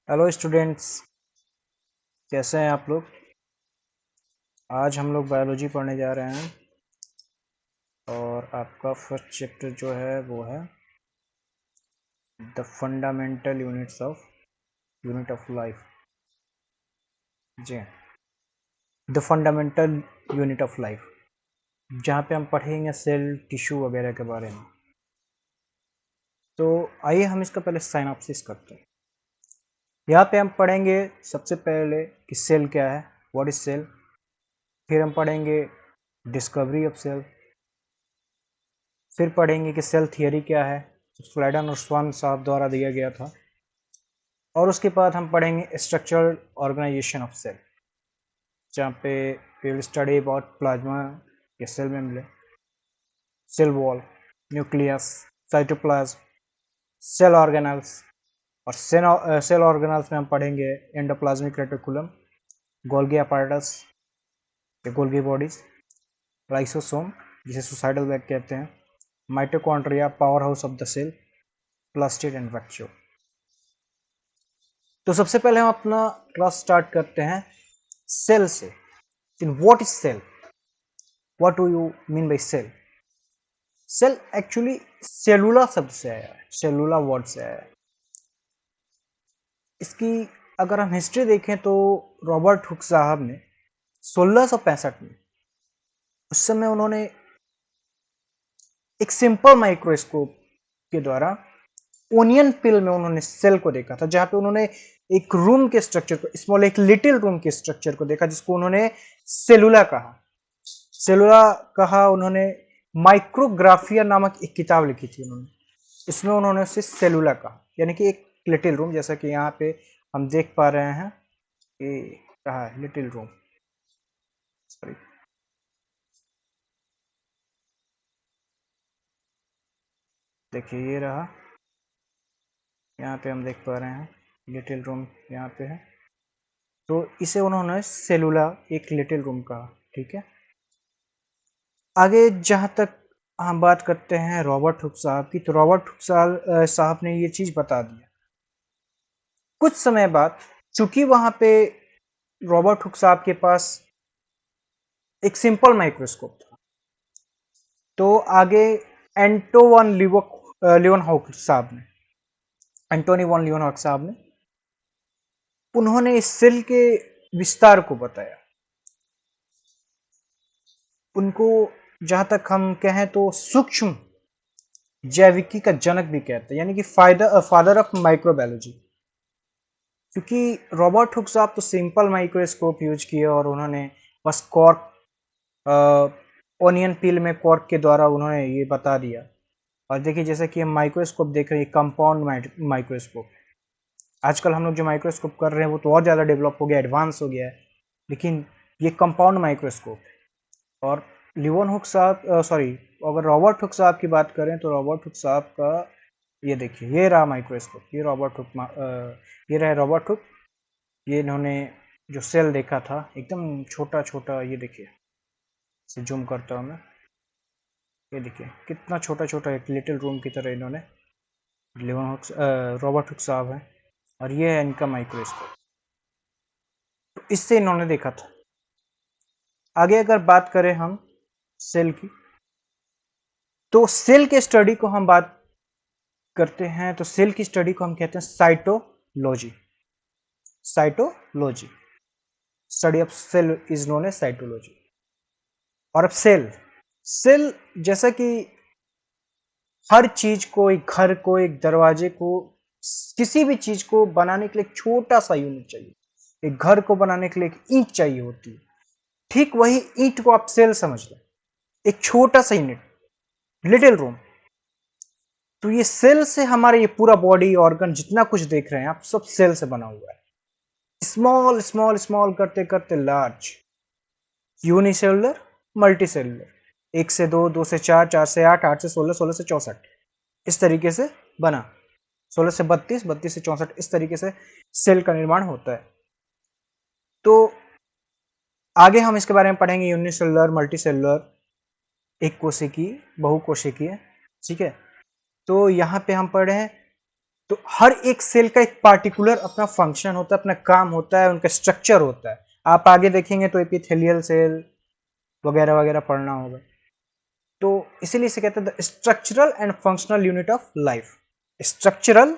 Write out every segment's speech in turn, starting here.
Hello students, कैसे हैं आप लोग। आज हम लोग बायोलॉजी पढ़ने जा रहे हैं और आपका फर्स्ट चैप्टर जो है वो है the fundamental unit of life. जी, the fundamental unit of life, जहाँ पे हम पढ़ेंगे सेल टिश्यू वगैरह के बारे में। तो आइए हम इसका पहले साइनॉप्सिस करते हैं। यहाँ पे हम पढ़ेंगे सबसे पहले कि सेल क्या है, व्हाट इज सेल। फिर हम पढ़ेंगे डिस्कवरी ऑफ सेल। फिर पढ़ेंगे कि सेल थियरी क्या है, फ्लैडन और स्वान साहब द्वारा दिया गया था। और उसके बाद हम पढ़ेंगे स्ट्रक्चरल ऑर्गेनाइजेशन ऑफ सेल, जहाँ पे we will study about plasma के सेल में मिले, cell wall, nucleus, cytoplasm, cell organelles. और सेल ऑर्गेनल्स में हम पढ़ेंगे endoplasmic reticulum, Golgi apparatus, Golgi bodies, lysosome जिसे सुसाइडल बैग कहते हैं, mitochondria power house of the cell, plastid and vacuole. तो सबसे पहले हम अपना क्लास स्टार्ट करते हैं सेल से। What is cell, what do you mean by cell. Cell actually सेलुला शब्द से आया है, सेलुला वर्ड से आया है। इसकी अगर हम हिस्ट्री देखें तो रॉबर्ट हुक साहब ने 1665 में, उस समय उन्होंने एक सिंपल माइक्रोस्कोप के द्वारा ओनियन पिल में उन्होंने सेल को देखा था, जहां पे उन्होंने एक रूम के स्ट्रक्चर को, स्मॉल एक लिटिल रूम के स्ट्रक्चर को देखा, जिसको उन्होंने सेलुला कहा। सेलुला कहा उन्होंने। माइक्रोग्राफिया नामक एक किताब लिखी थी उन्होंने, इसमें उन्होंने उसे सेलुला कहा, यानी कि एक लिटिल रूम, जैसा कि यहाँ पे हम देख पा रहे हैं। ये कहा है लिटिल रूम, सॉरी। देखिए ये रहा, यहाँ पे हम देख पा रहे हैं लिटिल रूम यहाँ पे है। तो इसे उन्होंने सेलुला एक लिटिल रूम कहा, ठीक है। आगे जहाँ तक हम बात करते हैं रॉबर्ट हुक साहब की, तो रॉबर्ट हुक साहब ने ये चीज बता दिया। कुछ समय बाद, चूंकि वहां पे रॉबर्ट हुक साहब के पास एक सिंपल माइक्रोस्कोप था, तो आगे लियोनहॉक साहब ने, एंटोनी वॉन लियोनहॉक साहब ने, उन्होंने इस सेल के विस्तार को बताया। उनको जहां तक हम कहें तो सूक्ष्म जैविकी का जनक भी कहते हैं, यानी कि फादर ऑफ माइक्रोबायोलॉजी। क्योंकि रॉबर्ट हुक साहब तो सिंपल माइक्रोस्कोप यूज किए और उन्होंने बस कॉर्क, ओनियन पील में कॉर्क के द्वारा उन्होंने ये बता दिया। और देखिए जैसे कि हम माइक्रोस्कोप देख रहे हैं, कंपाउंड माइक्रोस्कोप। आजकल हम लोग जो माइक्रोस्कोप कर रहे हैं वो तो और ज़्यादा डेवलप हो गया, एडवांस हो गया है, लेकिन ये कंपाउंड माइक्रोस्कोप है। और लियोन हुक साहब, सॉरी, अगर रॉबर्ट हुक साहब की बात करें तो रॉबर्ट हुक साहब का ये देखिए, ये रहा माइक्रोस्कोप, ये रॉबर्ट हुक, ये रहा रॉबर्ट हुक। ये इन्होंने जो सेल देखा था एकदम छोटा छोटा, ये देखिए, इसे जूम करता हूँ मैं, ये देखिए कितना छोटा छोटा, एक लिटिल रूम की तरह इन्होंने, लियोन हुक, रॉबर्ट हुक साहब है, और ये है इनका माइक्रोस्कोप। तो इससे इन्होंने देखा था। आगे अगर बात करें हम सेल की, तो सेल के स्टडी को हम बात करते हैं, तो सेल की स्टडी को हम कहते हैं cytology. Cytology, study of cell is known as cytology. और अब सेल, सेल जैसा कि हर चीज को, एक घर को, एक दरवाजे को, किसी भी चीज को बनाने के लिए एक छोटा सा यूनिट चाहिए। एक घर को बनाने के लिए एक ईंट चाहिए होती है। ठीक वही ईंट को आप सेल समझ लें, एक छोटा सा यूनिट, लिटिल रूम। तो ये सेल से हमारे ये पूरा बॉडी ऑर्गन जितना कुछ देख रहे हैं आप, सब सेल से बना हुआ है। स्मॉल स्मॉल स्मॉल करते करते लार्ज, यूनिसेलुलर, मल्टीसेलुलर, 1 से 2, 2 से 4, 4 से 8, 8 से 16, 16 से 64, इस तरीके से बना, 16 से 32, 32 से 64, इस तरीके से सेल का निर्माण होता है। तो आगे हम इसके बारे में पढ़ेंगे, यूनिसेलुलर, मल्टीसेलुलर, एक कोशिकीय, बहुकोशिकीय, ठीक है। तो यहाँ पे हम पढ़े हैं तो हर एक सेल का एक पार्टिकुलर अपना फंक्शन होता है, अपना काम होता है, उनका स्ट्रक्चर होता है। आप आगे देखेंगे तो एपिथेलियल सेल वगैरह वगैरह पढ़ना होगा। तो इसीलिए इसे कहते हैं structural and functional unit of life. Structural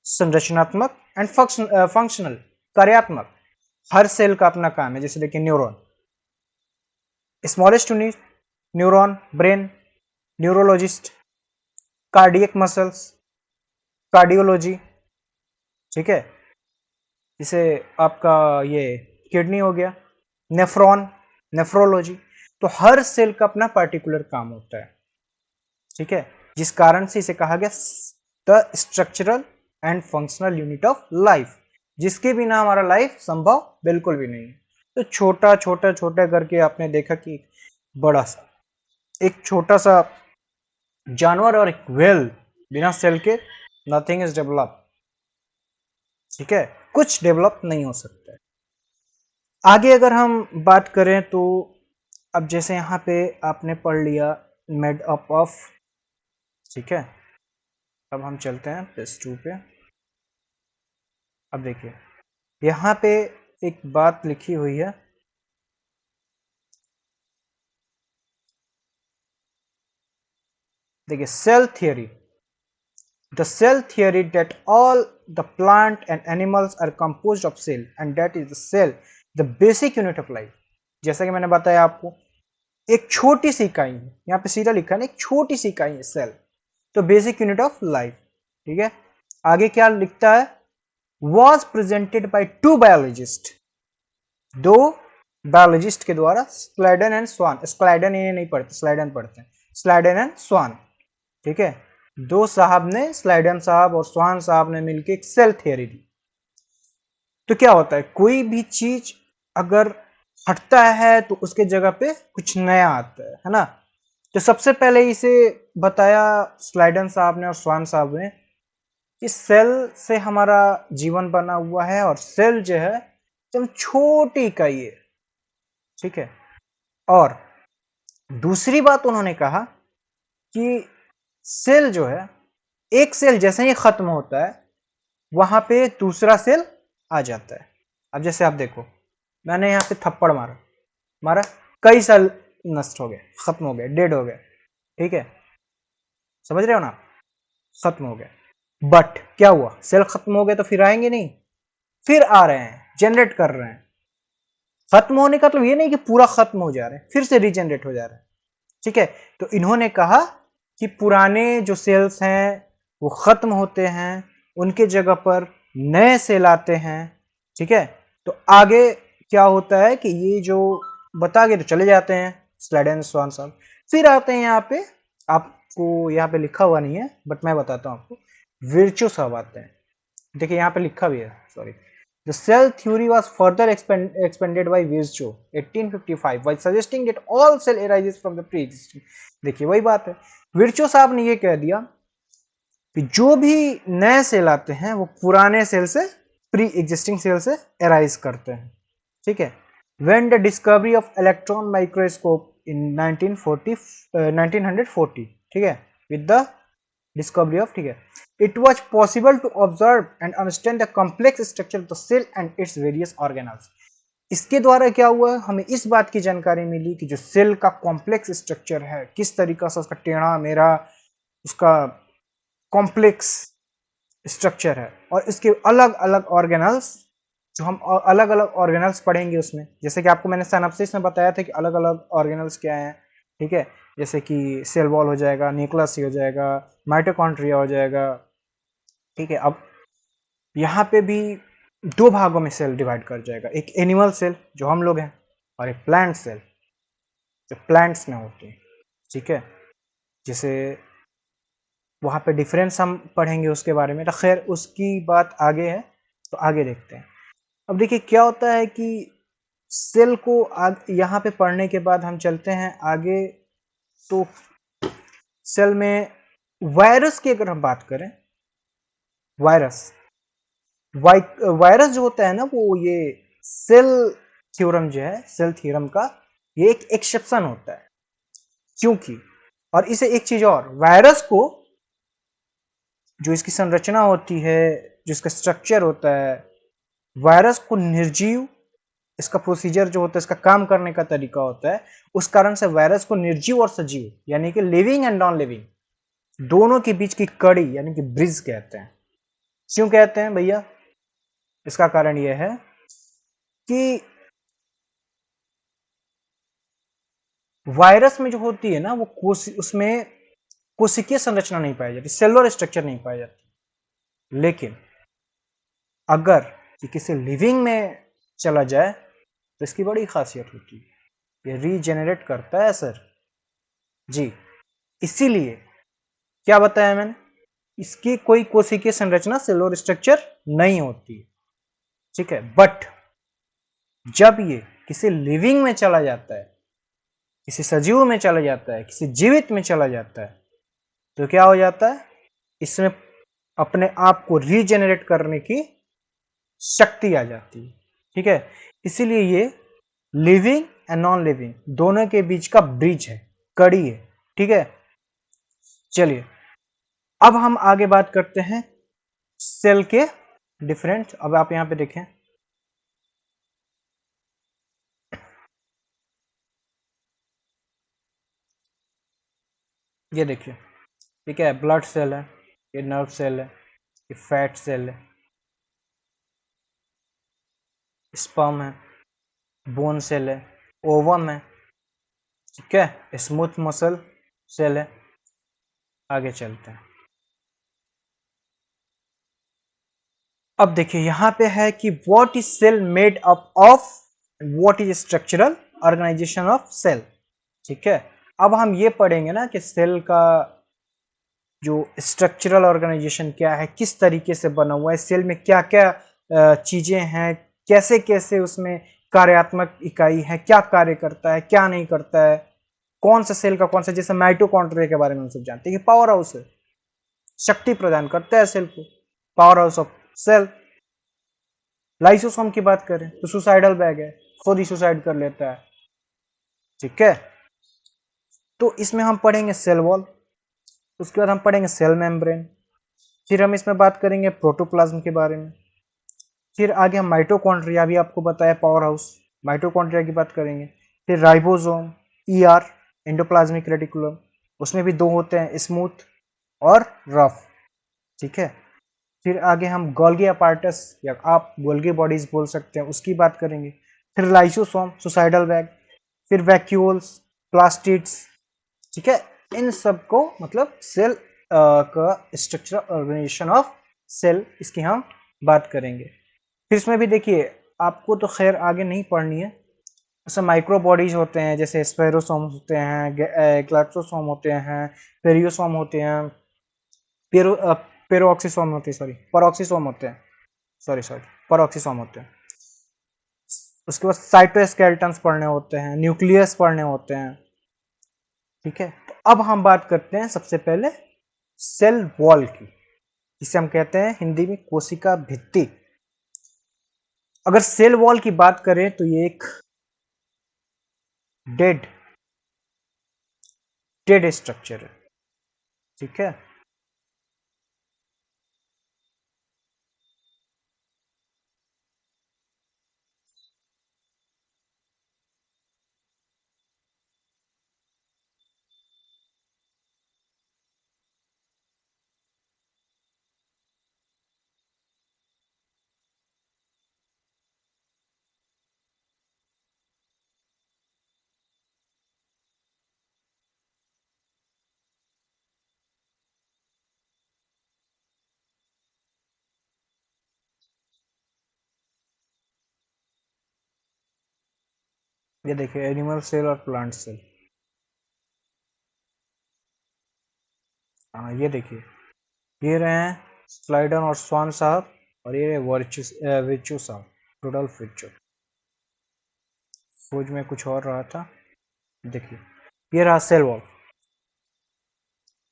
संरचनात्मक एंड फंक्शनल कार्यात्मक। हर सेल का अपना काम है। जैसे देखिए neuron, smallest unit neuron, brain, neurologist, cardiac muscles, cardiology, ठीक है। इसे आपका ये किडनी हो गया, नेफ्रॉन, नेफ्रोलॉजी। तो हर सेल का अपना पार्टिकुलर काम होता है, ठीक है, जिस कारण से इसे कहा गया the structural and functional unit of life, जिसके बिना हमारा लाइफ संभव बिल्कुल भी नहीं है। तो छोटा छोटा छोटा करके आपने देखा कि बड़ा सा एक छोटा सा जानवर और एक व्हेल, बिना सेल के नथिंग इज डेवलप, ठीक है, कुछ डेवलप नहीं हो सकता है। आगे अगर हम बात करें तो अब जैसे यहाँ पे आपने पढ़ लिया मेड अप ऑफ, ठीक है। अब हम चलते हैं +2 पे। अब देखिए यहाँ पे एक बात लिखी हुई है, देखिए cell theory, the cell theory that all the plant and animals are composed of cell and that is the cell the basic unit of life। जैसा कि मैंने बताया आपको, एक छोटी सी इकाई है, यहाँ पे सीधा लिखा है ना, एक छोटी सी इकाई है सेल, तो बेसिक यूनिट ऑफ लाइफ, ठीक है। आगे क्या लिखता है, was presented by two biologists, दो बायोलॉजिस्ट के द्वारा, स्लाइडन एंड स्वान, स्लाइडन ये नहीं पढ़ते, स्लाइडन पढ़ते हैं, स्लाइडन एंड स्वान, ठीक है। दो साहब ने, स्लाइडन साहब और स्वान साहब ने मिलकर एक सेल थियरी दी। तो क्या होता है, कोई भी चीज अगर हटता है तो उसके जगह पे कुछ नया आता है ना। तो सबसे पहले इसे बताया स्लाइडन साहब ने और स्वान साहब ने कि सेल से हमारा जीवन बना हुआ है और सेल जो है एकदम छोटी इकाई है, ठीक है। और दूसरी बात उन्होंने कहा कि सेल जो है, एक सेल जैसे ही खत्म होता है वहां पे दूसरा सेल आ जाता है। अब जैसे आप देखो, मैंने यहाँ पे थप्पड़ मारा मारा, कई सेल नष्ट हो गए, खत्म हो गए, डेड हो गए, ठीक है, समझ रहे हो ना, खत्म हो गए। बट क्या हुआ, सेल खत्म हो गए तो फिर आएंगे नहीं, फिर आ रहे हैं, जनरेट कर रहे हैं। खत्म होने का मतलब ये नहीं कि पूरा खत्म हो जा रहे हैं, फिर से रीजनरेट हो जा रहे हैं, ठीक है। तो इन्होंने कहा कि पुराने जो सेल्स हैं वो खत्म होते हैं, उनके जगह पर नए सेल आते हैं, ठीक है। तो आगे क्या होता है कि ये जो बता के तो चले जाते हैं स्लाइडन स्वान साहब, फिर आते हैं यहाँ पे, आपको यहाँ पे लिखा हुआ नहीं है बट मैं बताता हूँ आपको, विर्चो साहब आते हैं। देखिए यहाँ पे लिखा भी है, sorry, the cell theory was further expanded by Virchow 1855 by suggesting that all cell arises from the pre-existing। देखिए वही बात है, विर्चो साहब ने ये कह दिया कि जो भी नए सेल आते हैं वो पुराने सेल से, प्री एग्जिस्टिंग सेल से अराइज करते हैं, ठीक है। When the discovery of electron microscope in 1940, ठीक है, with the discovery of, ठीक है, it was possible to observe and understand the complex structure of the cell and its various organelles। इसके द्वारा क्या हुआ, हमें इस बात की जानकारी मिली कि जो सेल का कॉम्प्लेक्स स्ट्रक्चर है, किस तरीका से उसका टेढ़ा मेढ़ा उसका कॉम्प्लेक्स स्ट्रक्चर है, और इसके अलग अलग ऑर्गेनल्स, जो हम अलग अलग ऑर्गेनल्स पढ़ेंगे उसमें, जैसे कि आपको मैंने सिनॉप्सिस में बताया था कि अलग अलग ऑर्गेनल्स क्या हैं, ठीक है। जैसे कि सेल वॉल हो जाएगा, न्यूक्लियस हो जाएगा, माइटोकॉन्ड्रिया हो जाएगा, ठीक है। अब यहाँ पे भी दो भागों में सेल डिवाइड कर जाएगा, एक एनिमल सेल जो हम लोग हैं और एक प्लांट सेल जो प्लांट्स में होती है, ठीक है। जैसे वहाँ पे डिफरेंस हम पढ़ेंगे उसके बारे में, तो खैर उसकी बात आगे है, तो आगे देखते हैं। अब देखिए क्या होता है कि सेल को यहाँ पे पढ़ने के बाद हम चलते हैं आगे। तो सेल में वायरस की अगर हम बात करें, वायरस वायरस जो होता है ना, वो ये सेल थ्योरम जो है, सेल थ्योरम का ये एक एक्सेप्शन होता है, क्योंकि, और इसे एक चीज और, वायरस को जो इसकी संरचना होती है, जो इसका स्ट्रक्चर होता है, वायरस को निर्जीव, इसका प्रोसीजर जो होता है, इसका काम करने का तरीका होता है, उस कारण से वायरस को निर्जीव और सजीव यानी कि लिविंग एंड नॉन लिविंग दोनों के बीच की कड़ी यानी कि ब्रिज कहते हैं। क्यों कहते हैं भैया? इसका कारण यह है कि वायरस में जो होती है ना वो उसमें कोशिकीय संरचना नहीं पाई जाती, सेलुलर स्ट्रक्चर नहीं पाई जाती। लेकिन अगर ये किसी लिविंग में चला जाए तो इसकी बड़ी खासियत होती है, ये रीजेनरेट करता है सर जी। इसीलिए क्या बताया मैंने, इसकी कोई कोशिकीय संरचना सेलुलर स्ट्रक्चर नहीं होती, ठीक है। बट जब ये किसी लिविंग में चला जाता है, किसी सजीव में चला जाता है, किसी जीवित में चला जाता है, तो क्या हो जाता है, इसमें अपने आप को रीजेनरेट करने की शक्ति आ जाती है, ठीक है। इसीलिए ये लिविंग एंड नॉन लिविंग दोनों के बीच का ब्रिज है, कड़ी है, ठीक है। चलिए अब हम आगे बात करते हैं सेल के डिफरेंट। अब आप यहां पे देखें, ये देखिए, ठीक है, ब्लड सेल है, ये नर्व सेल है, ये फैट सेल है, स्पर्म है, बोन सेल है, ओवम है, ठीक है, स्मूथ मसल सेल है। आगे चलते हैं। अब देखिए यहां पे है कि what is cell made up of, what is structural organisation of cell, ठीक है। अब हम ये पढ़ेंगे ना कि सेल का जो स्ट्रक्चरल ऑर्गेनाइजेशन क्या है, किस तरीके से बना हुआ है, सेल में क्या क्या चीजें हैं, कैसे कैसे उसमें कार्यात्मक इकाई है, क्या कार्य करता है, क्या नहीं करता है, कौन सा सेल का कौन सा, जैसे माइटोकॉन्ड्रिया के बारे में हम सब जानते हैं कि पावर हाउस है, शक्ति प्रदान करता है सेल को, power house of cell. Lysosome की बात करें तो सुसाइडल बैग है, खुद ही सुसाइड कर लेता है, ठीक है। तो इसमें हम पढ़ेंगे सेल वॉल, उसके बाद हम पढ़ेंगे सेल मेम्ब्रेन, फिर हम इसमें बात करेंगे प्रोटोप्लाज्म के बारे में, फिर आगे हम माइटोकॉन्ड्रिया, भी आपको बताया पावर हाउस, माइटोकॉन्ड्रिया की बात करेंगे, फिर राइबोसोम, ईआर, एंडोप्लाज्मिक रेटिकुलम, उसमें भी दो होते हैं, स्मूथ और रफ, ठीक है। फिर आगे हम गोल्गी अपार्टस या आप गोल्गी बॉडीज बोल सकते हैं, उसकी बात करेंगे। फिर लाइसोसोम, सुसाइडल बैग, फिर वैक्यूल्स, प्लास्टिड्स, ठीक है। इन सब को मतलब सेल का स्ट्रक्चरल ऑर्गेनाइजेशन ऑफ सेल, इसकी हम बात करेंगे। फिर इसमें भी देखिए, आपको तो खैर आगे नहीं पढ़नी है, ऐसे माइक्रो बॉडीज होते हैं, जैसे स्पेरोसोम होते हैं, ग्लाइसोसोम होते हैं, पेरियोसोम होते हैं, पेरोक्सीसोम होते हैं, सॉरी परोक्सीसोम होते हैं, सॉरी परोक्सीसोम होते हैं। उसके बाद साइटोस्केलेटन्स पढ़ने होते हैं, न्यूक्लियस पढ़ने होते हैं, ठीक है। तो अब हम बात करते हैं सबसे पहले सेल वॉल की, जिसे हम कहते हैं हिंदी में कोशिका भित्ति। अगर सेल वॉल की बात करें तो ये एक डेड डेड स्ट्रक्चर है, ठीक है। ये देखिए एनिमल सेल और प्लांट सेल, हाँ ये देखिए, ये रहे हैं स्लाइडन और स्वान साहब, और ये विचू साहब, रुडोल्फ विचू। फौज में कुछ और रहा था, देखिए ये रहा सेल वॉल,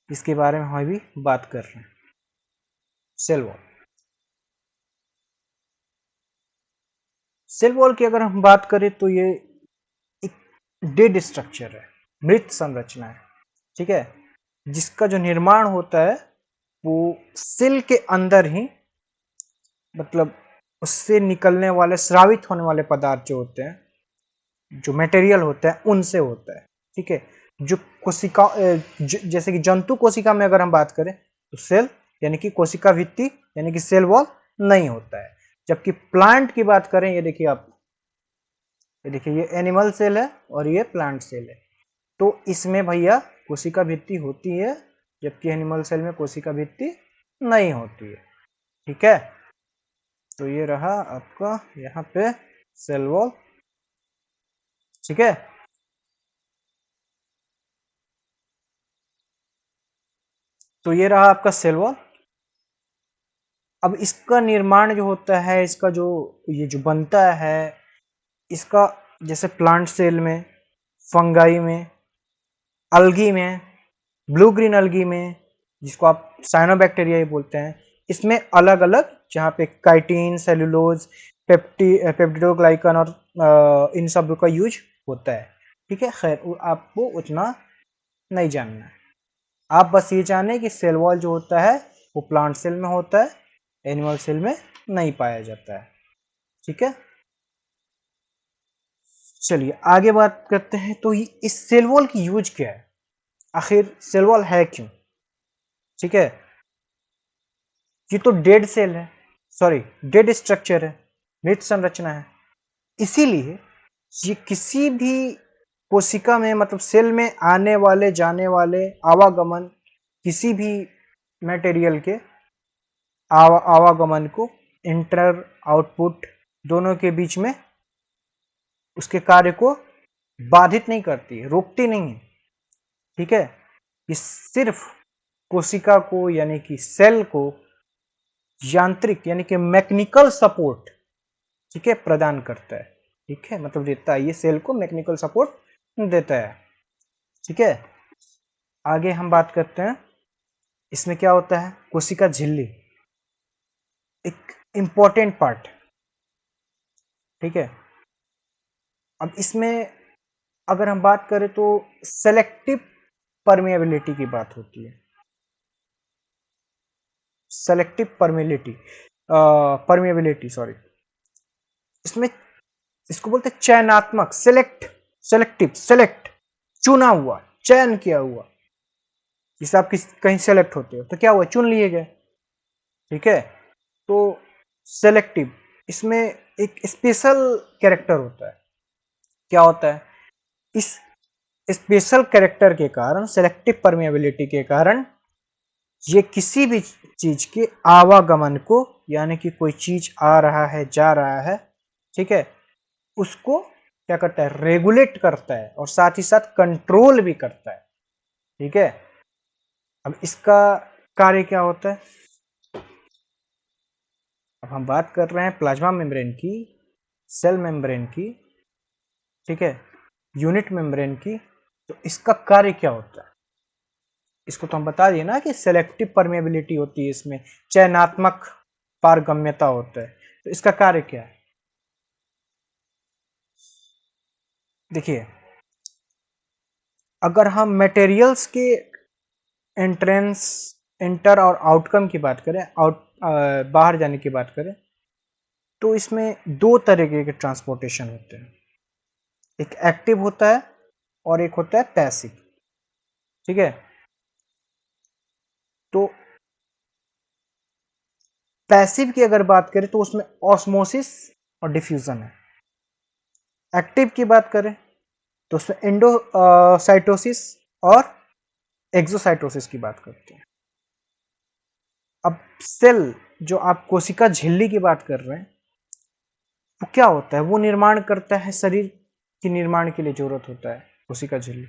इसके बारे में हम भी बात कर रहे हैं। सेल वॉल, सेल वॉल की अगर हम बात करें तो ये एक डेड स्ट्रक्चर है, मृत संरचना है, ठीक है, जिसका जो निर्माण होता है वो सेल के अंदर ही, मतलब उससे निकलने वाले स्रावित होने वाले पदार्थ जो होते हैं, जो मटेरियल होता है, उनसे होता है। ठीक है, जो कोशिका जैसे कि जंतु कोशिका में अगर हम बात करें तो सेल यानी कि कोशिका भित्ति यानी कि सेल वॉल नहीं होता है। जबकि प्लांट की बात करें, ये देखिए आप, ये देखिए ये एनिमल सेल है और ये प्लांट सेल है। तो इसमें भैया कोशिका भित्ति होती है, जबकि एनिमल सेल में कोशिका भित्ति नहीं होती है। ठीक है, तो ये रहा आपका यहाँ पे सेल वॉल। ठीक है, तो ये रहा आपका सेल वॉल। अब इसका निर्माण जो होता है, इसका जो ये जो बनता है, इसका जैसे प्लांट सेल में, फंगाई में, अलगी में, ब्लू ग्रीन अलगी में, जिसको आप साइनोबैक्टीरिया बोलते हैं, इसमें अलग अलग, जहाँ पे काइटिन, सेलुलोज, पेप्टिडोग्लाइकन और इन सब का यूज होता है। ठीक है, खैर आपको उतना नहीं जानना है, आप बस ये जाने कि सेल वॉल जो होता है वो प्लांट सेल में होता है, एनिमल सेल में नहीं पाया जाता है। ठीक है, चलिए आगे बात करते हैं। तो इस सेल वॉल की यूज क्या है, आखिर सेल वॉल है क्यों? ठीक है, ये तो डेड सेल है, सॉरी डेड स्ट्रक्चर है, मृत संरचना है, इसीलिए ये किसी भी कोशिका में, मतलब सेल में आने वाले जाने वाले आवागमन, किसी भी मटेरियल के आवागमन को, इंटर आउटपुट दोनों के बीच में उसके कार्य को बाधित नहीं करती है, रोकती नहीं है। ठीक है, ये सिर्फ कोशिका को यानी कि सेल को यांत्रिक यानी कि मैकेनिकल सपोर्ट, ठीक है, प्रदान करता है। ठीक है, मतलब देता है, ये सेल को मैकेनिकल सपोर्ट देता है। ठीक है, आगे हम बात करते हैं, इसमें क्या होता है, कोशिका झिल्ली एक इंपॉर्टेंट पार्ट। ठीक है, अब इसमें अगर हम बात करें तो सेलेक्टिव परमेबिलिटी की बात होती है, सेलेक्टिव परमेबिलिटी सॉरी, इसमें इसको बोलते हैं चयनात्मक, सेलेक्टिव, सेलेक्ट, चुना हुआ, चयन किया हुआ। जैसे आप कहीं सेलेक्ट होते हो तो क्या हुआ, चुन लिए गए। ठीक है, तो सेलेक्टिव, इसमें एक स्पेशल कैरेक्टर होता है। क्या होता है, इस स्पेशल कैरेक्टर के कारण, सेलेक्टिव परमेबिलिटी के कारण, ये किसी भी चीज के आवागमन को, यानी कि कोई चीज आ रहा है जा रहा है, ठीक है, उसको क्या करता है, रेगुलेट करता है और साथ ही साथ कंट्रोल भी करता है। ठीक है, अब इसका कार्य क्या होता है, अब हम बात कर रहे हैं प्लाज्मा मेम्ब्रेन की, सेल मेम्ब्रेन की, ठीक है, यूनिट मेम्ब्रेन की। तो इसका कार्य क्या होता है, इसको तो हम बता दिए ना कि सेलेक्टिव परमेबिलिटी होती है, इसमें चयनात्मक पारगम्यता होता है। तो इसका कार्य क्या है, देखिए, अगर हम मटेरियल्स के एंट्रेंस, एंटर और आउटकम की बात करें, बाहर जाने की बात करें, तो इसमें दो तरीके के ट्रांसपोर्टेशन होते हैं, एक एक्टिव होता है और एक होता है पैसिव। ठीक है, तो पैसिव की अगर बात करें तो उसमें ऑस्मोसिस और डिफ्यूजन है। एक्टिव की बात करें तो उसमें एंडोसाइटोसिस और एक्सोसाइटोसिस की बात करते हैं। अब सेल, जो आप कोशिका झिल्ली की बात कर रहे हैं, वो क्या होता है, वो निर्माण करता है, शरीर के निर्माण के लिए जरूरत होता है, कोशिका झिल्ली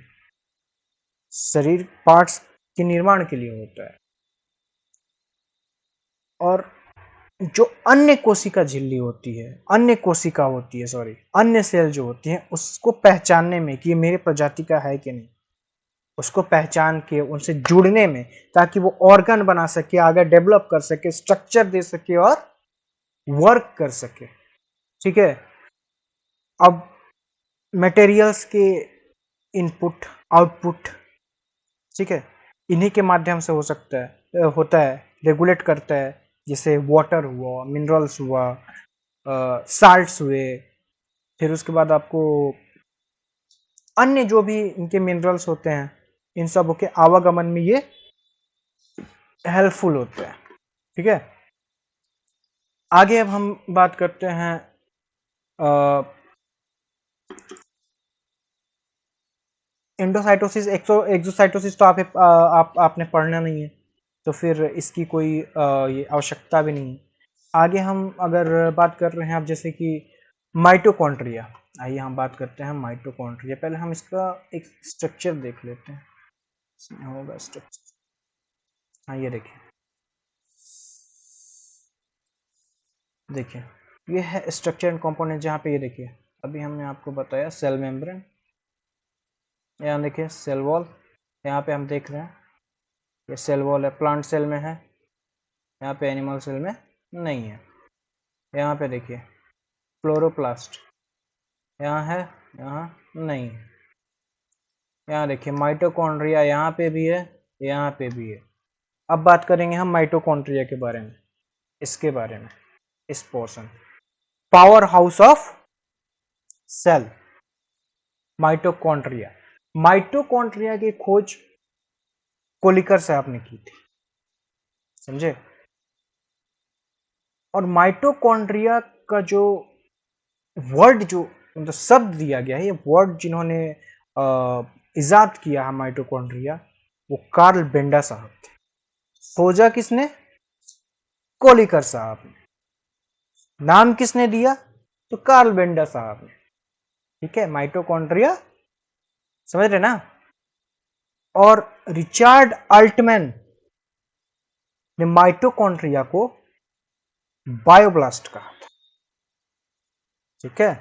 शरीर पार्ट्स के निर्माण के लिए होता है। और जो अन्य कोशिका झिल्ली होती है, अन्य कोशिका होती है, सॉरी अन्य सेल जो होती है, उसको पहचानने में कि ये मेरे प्रजाति का है कि नहीं, उसको पहचान के उनसे जुड़ने में, ताकि वो ऑर्गन बना सके, आगे डेवलप कर सके, स्ट्रक्चर दे सके और वर्क कर सके। ठीक है, अब मटेरियल्स के इनपुट आउटपुट, ठीक है, इन्हीं के माध्यम से हो सकता है, होता है। रेगुलेट करता है, जैसे वाटर हुआ, मिनरल्स हुआ, साल्ट्स हुए, फिर उसके बाद आपको अन्य जो भी इनके मिनरल्स होते हैं इन सब के आवागमन में ये हेल्पफुल होते हैं। ठीक है, आगे अब हम बात करते हैं एंडोसाइटोसिस। एक्सोसाइटोसिस तो आपने पढ़ना नहीं है, तो फिर इसकी कोई ये आवश्यकता भी नहीं है। आगे हम अगर बात कर रहे हैं अब जैसे कि माइटोकॉन्ड्रिया, आइए हम बात करते हैं माइटोकॉन्ड्रिया। पहले हम इसका एक स्ट्रक्चर देख लेते हैं, इसमें होगा स्ट्रक्चर। हाँ ये देखिए ये है स्ट्रक्चर एंड कंपोनेंट। जहाँ पे ये देखिए अभी हमने आपको बताया सेल मेम्ब्रेन, यहाँ देखिए सेल वॉल, यहाँ पे हम देख रहे हैं ये सेल वॉल है, प्लांट सेल में है, यहाँ पे एनिमल सेल में नहीं है। यहाँ पे देखिए क्लोरोप्लास्ट यहाँ है, यहाँ नहीं है। यहाँ देखिए माइटोकॉन्ड्रिया यहाँ पे भी है, यहाँ पे भी है। अब बात करेंगे हम माइटोकॉन्ड्रिया के बारे में, इसके बारे में, इस portion power house of cell mitochondria. Mitochondria की खोज कोलिकर साहब ने की थी, समझे। और माइटोकॉन्ड्रिया का जो वर्ड, जो मतलब शब्द दिया गया है, ये वर्ड जिन्होंने इजाद किया है माइटोकॉन्ड्रिया, वो कार्ल बेंडा साहब थे। खोजा किसने? कोलिकर साहब ने। नाम किसने दिया? तो कार्ल बेंडा साहब ने। ठीक है, माइटोकॉन्ड्रिया समझ रहे ना। और रिचार्ड अल्टमैन ने माइटोकॉन्ड्रिया को बायोब्लास्ट कहा था। ठीक है,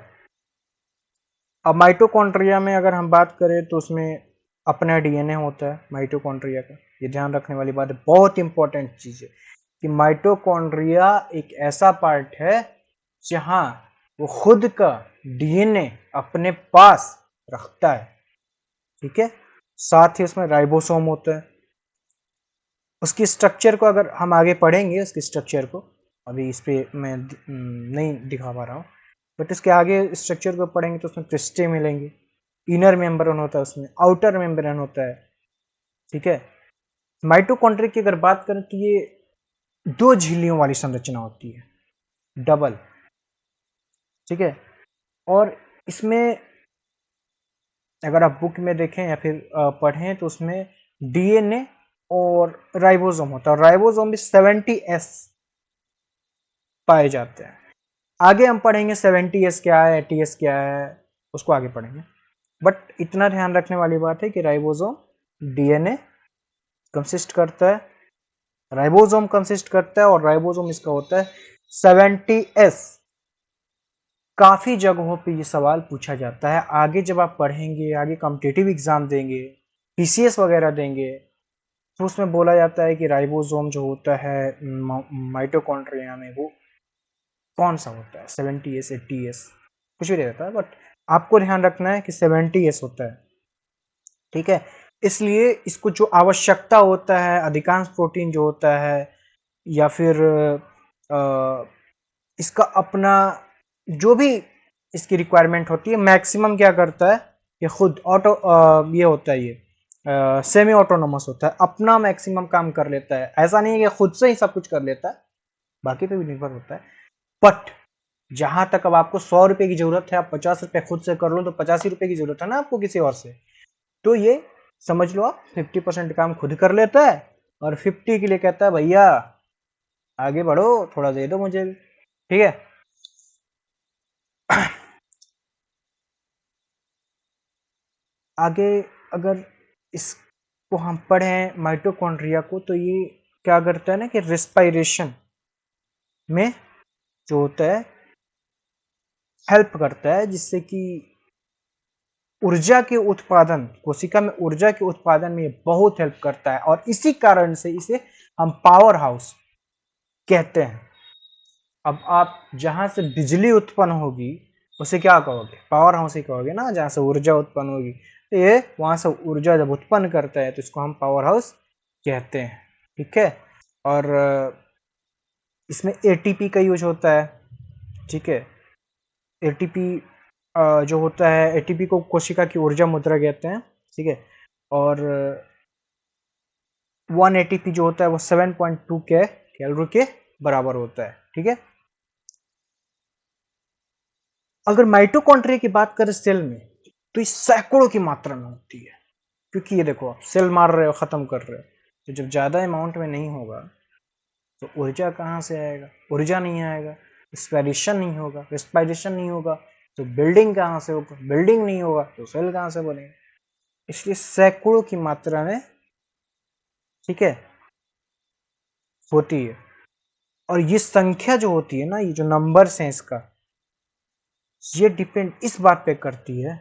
अब माइटोकॉन्ड्रिया में अगर हम बात करें तो उसमें अपना डीएनए होता है माइटोकॉन्ड्रिया का। ये ध्यान रखने वाली बात है, बहुत इंपॉर्टेंट चीज है कि माइटोकॉन्ड्रिया एक ऐसा पार्ट है जहां वो खुद का डीएनए अपने पास रखता है। ठीक है, साथ ही उसमें राइबोसोम होता है। उसकी स्ट्रक्चर को अगर हम आगे पढ़ेंगे, उसकी स्ट्रक्चर को अभी इस पे मैं नहीं दिखा पा रहा हूँ, बट इसके आगे स्ट्रक्चर को पढ़ेंगे तो उसमें क्रिस्टे मिलेंगे, इनर मेम्ब्रेन होता है, उसमें आउटर मेम्ब्रेन होता है। ठीक है, माइटोकॉन्ड्रिया की अगर बात करें तो ये दो झिल्लियों वाली संरचना होती है, डबल। ठीक है, और इसमें अगर आप बुक में देखें या फिर पढ़ें तो उसमें डीएनए और राइबोसोम होता है, और राइबोसोम भी 70S पाए जाते हैं। आगे हम पढ़ेंगे 70S क्या है, 80S क्या है, उसको आगे पढ़ेंगे। बट इतना ध्यान रखने वाली बात है कि राइबोसोम डीएनए कंसिस्ट करता है, राइबोसोम कंसिस्ट करता है, और राइबोसोम इसका होता है 70S। काफी जगहों पे ये सवाल पूछा जाता है। आगे जब आप पढ़ेंगे, आगे कॉम्पिटिटिव एग्जाम देंगे, पीसीएस वगैरह देंगे, तो उसमें बोला जाता है कि राइबोसोम जो होता है माइटोकॉन्ड्रिया में वो कौन सा होता है, 70S 80S कुछ भी रहता है, बट आपको ध्यान रखना है कि 70S होता है। ठीक है, इसलिए इसको जो आवश्यकता होता है, अधिकांश प्रोटीन जो होता है या फिर इसका अपना जो भी इसकी रिक्वायरमेंट होती है, मैक्सिमम क्या करता है, ये खुद ऑटो ये होता है, ये सेमी ऑटोनोमस होता है, अपना मैक्सिमम काम कर लेता है। ऐसा नहीं है कि खुद से ही सब कुछ कर लेता है, बाकी पे भी निर्भर होता है। बट जहां तक अब आपको 100 रुपए की जरूरत है, आप 50 रुपए खुद से कर लो, तो 85 रुपए की जरूरत है ना आपको किसी और से, तो ये समझ लो आप 50% काम खुद कर लेता है, और 50 के लिए कहता है भैया आगे बढ़ो, थोड़ा दे दो मुझे। ठीक है, आगे अगर इसको हम पढ़ें माइटोकॉन्ड्रिया को, तो ये क्या करता है ना कि रेस्पिरेशन में जो होता है हेल्प करता है, जिससे कि ऊर्जा के उत्पादन, कोशिका में ऊर्जा के उत्पादन में ये बहुत हेल्प करता है, और इसी कारण से इसे हम पावर हाउस कहते हैं। अब आप जहां से बिजली उत्पन्न होगी उसे क्या कहोगे? पावर हाउस ही कहोगे ना, जहां से ऊर्जा उत्पन्न होगी। तो ये वहां से ऊर्जा जब उत्पन्न करता है तो इसको हम पावर हाउस कहते हैं। ठीक है, और इसमें एटीपी का यूज होता है, ठीक है। एटीपी जो होता है, एटीपी को कोशिका की ऊर्जा मुद्रा कहते हैं, ठीक है। और 1 एटीपी जो होता है वो 7.2 के कैलोरी के बराबर होता है, ठीक है। अगर माइटोकॉन्ड्रिया की बात करें सेल में, तो ये सैकड़ों की मात्रा में होती है, क्योंकि ये देखो आप सेल मार रहे हो, खत्म कर रहे हो, तो जब ज्यादा अमाउंट में नहीं होगा तो ऊर्जा कहाँ से आएगा? ऊर्जा नहीं आएगा, रेस्पिरेशन नहीं होगा, रेस्पिरेशन नहीं होगा तो बिल्डिंग कहाँ से होगा, बिल्डिंग नहीं होगा तो सेल कहाँ से बनेगा? इसलिए सैकड़ों की मात्रा में, ठीक है, होती है। और ये संख्या जो होती है ना, ये जो नंबर्स हैं इसका, ये डिपेंड इस बात पे करती है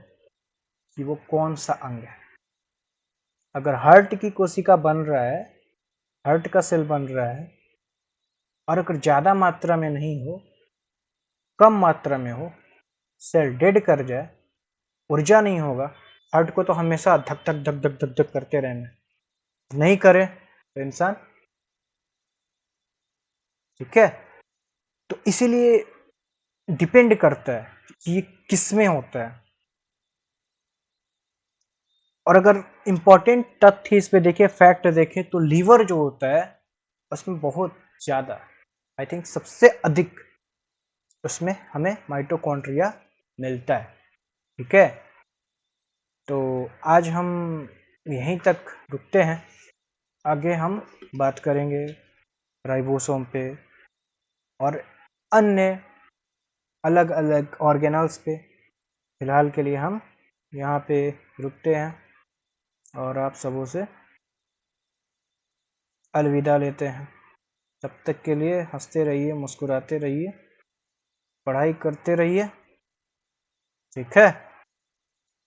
कि वो कौन सा अंग है। अगर हार्ट की कोशिका बन रहा है, हार्ट का सेल बन रहा है, और अगर ज्यादा मात्रा में नहीं हो, कम मात्रा में हो, सेल डेड कर जाए, ऊर्जा नहीं होगा, हार्ट को तो हमेशा धक धक धक धक धक धक करते रहना है, नहीं करे तो इंसान, ठीक है। तो इसीलिए डिपेंड करता है कि ये किस में होता है। और अगर इंपॉर्टेंट तथ्य इस पे देखें, फैक्ट देखें, तो लीवर जो होता है उसमें बहुत ज्यादा, आई थिंक सबसे अधिक उसमें हमें माइटोकॉन्ड्रिया मिलता है, ठीक है। तो आज हम यहीं तक रुकते हैं, आगे हम बात करेंगे राइबोसोम पे और अन्य अलग अलग ऑर्गेनल्स पे। फिलहाल के लिए हम यहाँ पे रुकते हैं और आप सबों से अलविदा लेते हैं। तब तक के लिए हंसते रहिए, मुस्कुराते रहिए, पढ़ाई करते रहिए, ठीक है।